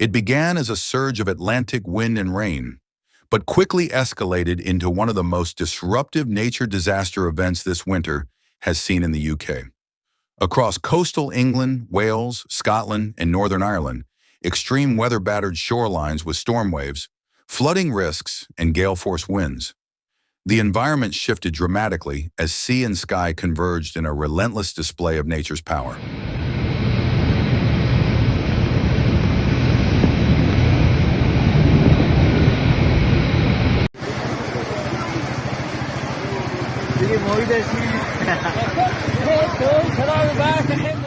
It began as a surge of Atlantic wind and rain, but quickly escalated into one of the most disruptive nature disaster events this winter has seen in the UK. Across coastal England, Wales, Scotland, and Northern Ireland, extreme weather battered shorelines with storm waves, flooding risks, and gale-force winds. The environment shifted dramatically as sea and sky converged in a relentless display of nature's power.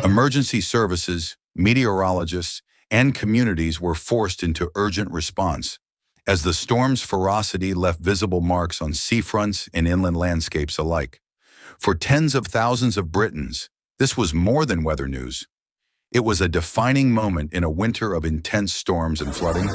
Emergency services, meteorologists, and communities were forced into urgent response as the storm's ferocity left visible marks on seafronts and inland landscapes alike. For tens of thousands of Britons, this was more than weather news. It was a defining moment in a winter of intense storms and flooding.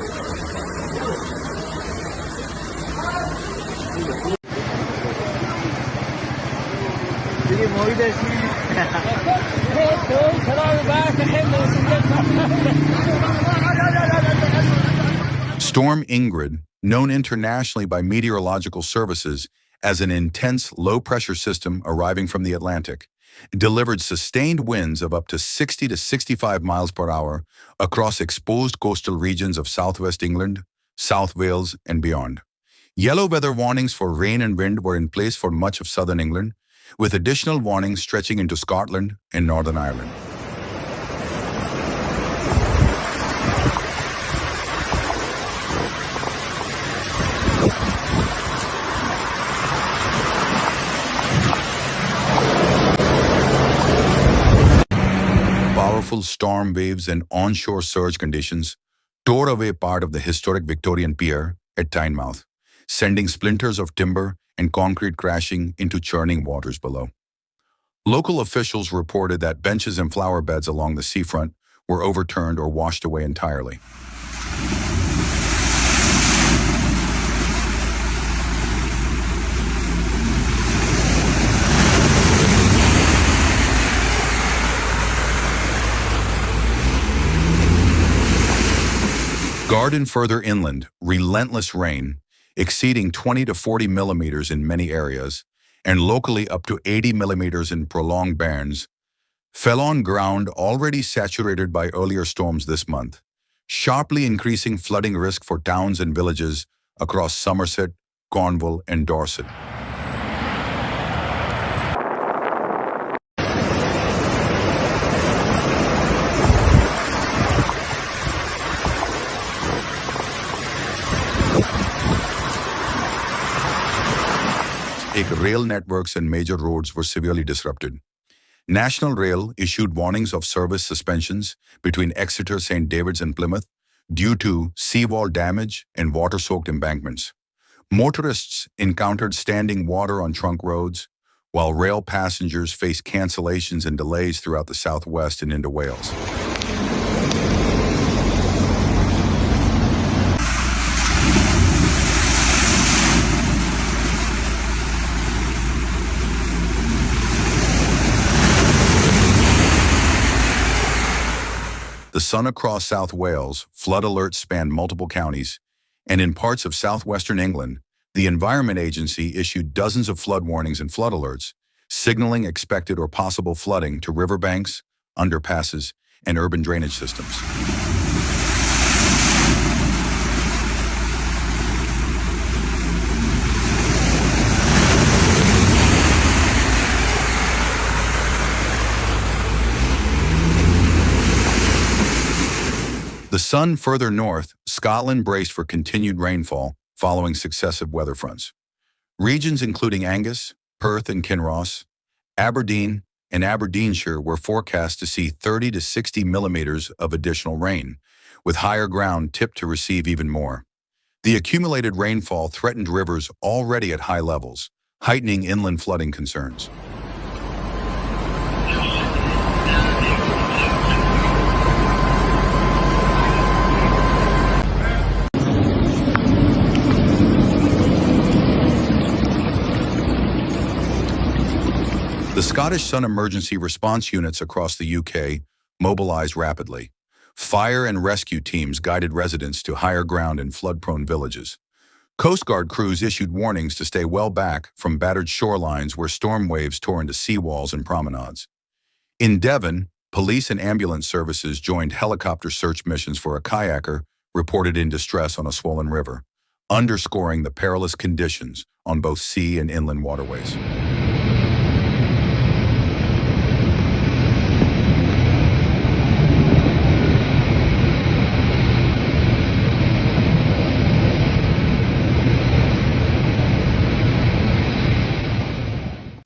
Storm Ingrid, known internationally by meteorological services as an intense low-pressure system arriving from the Atlantic, delivered sustained winds of up to 60 to 65 miles per hour across exposed coastal regions of southwest England, South Wales, and beyond. Yellow weather warnings for rain and wind were in place for much of southern England, with additional warnings stretching into Scotland and Northern Ireland. Powerful storm waves and onshore surge conditions tore away part of the historic Victorian Pier at Tynemouth, sending splinters of timber and concrete crashing into churning waters below. Local officials reported that benches and flower beds along the seafront were overturned or washed away entirely. Garden further inland, relentless rain, exceeding 20 to 40 millimeters in many areas, and locally up to 80 millimeters in prolonged bands, fell on ground already saturated by earlier storms this month, sharply increasing flooding risk for towns and villages across Somerset, Cornwall, and Dorset. Rail networks and major roads were severely disrupted. National Rail issued warnings of service suspensions between Exeter, St. David's, and Plymouth due to seawall damage and water-soaked embankments. Motorists encountered standing water on trunk roads, while rail passengers faced cancellations and delays throughout the southwest and into Wales. The sun across South Wales, flood alerts spanned multiple counties, and in parts of southwestern England, the Environment Agency issued dozens of flood warnings and flood alerts, signaling expected or possible flooding to riverbanks, underpasses, and urban drainage systems. The sun further north, Scotland braced for continued rainfall following successive weather fronts. Regions including Angus, Perth and Kinross, Aberdeen, and Aberdeenshire were forecast to see 30 to 60 millimeters of additional rain, with higher ground tipped to receive even more. The accumulated rainfall threatened rivers already at high levels, heightening inland flooding concerns. The Scottish Sun Emergency Response Units across the UK mobilized rapidly. Fire and rescue teams guided residents to higher ground in flood-prone villages. Coast Guard crews issued warnings to stay well back from battered shorelines where storm waves tore into seawalls and promenades. In Devon, police and ambulance services joined helicopter search missions for a kayaker reported in distress on a swollen river, underscoring the perilous conditions on both sea and inland waterways.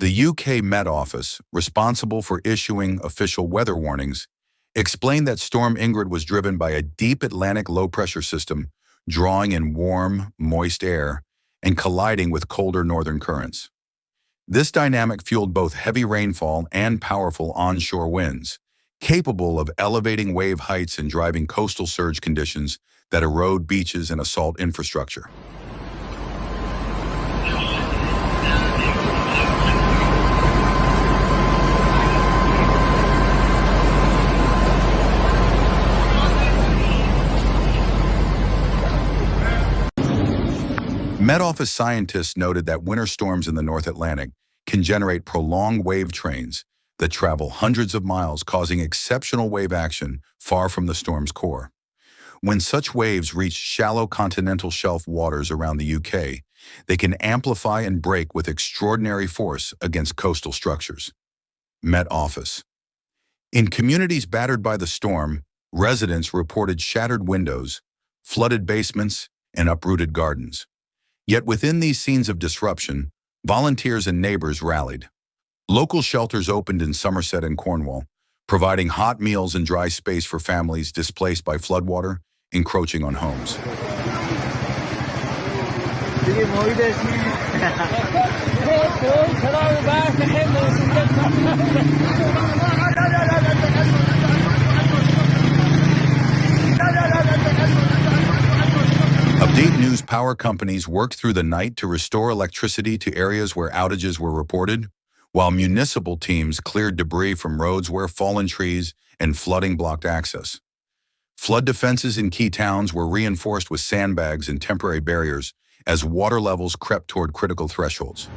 The UK Met Office, responsible for issuing official weather warnings, explained that Storm Ingrid was driven by a deep Atlantic low-pressure system drawing in warm, moist air and colliding with colder northern currents. This dynamic fueled both heavy rainfall and powerful onshore winds, capable of elevating wave heights and driving coastal surge conditions that erode beaches and assault infrastructure. Met Office scientists noted that winter storms in the North Atlantic can generate prolonged wave trains that travel hundreds of miles, causing exceptional wave action far from the storm's core. When such waves reach shallow continental shelf waters around the UK, they can amplify and break with extraordinary force against coastal structures. Met Office. In communities battered by the storm, residents reported shattered windows, flooded basements, and uprooted gardens. Yet within these scenes of disruption, volunteers and neighbors rallied. Local shelters opened in Somerset and Cornwall, providing hot meals and dry space for families displaced by floodwater encroaching on homes. Update News power companies worked through the night to restore electricity to areas where outages were reported, while municipal teams cleared debris from roads where fallen trees and flooding blocked access. Flood defenses in key towns were reinforced with sandbags and temporary barriers as water levels crept toward critical thresholds.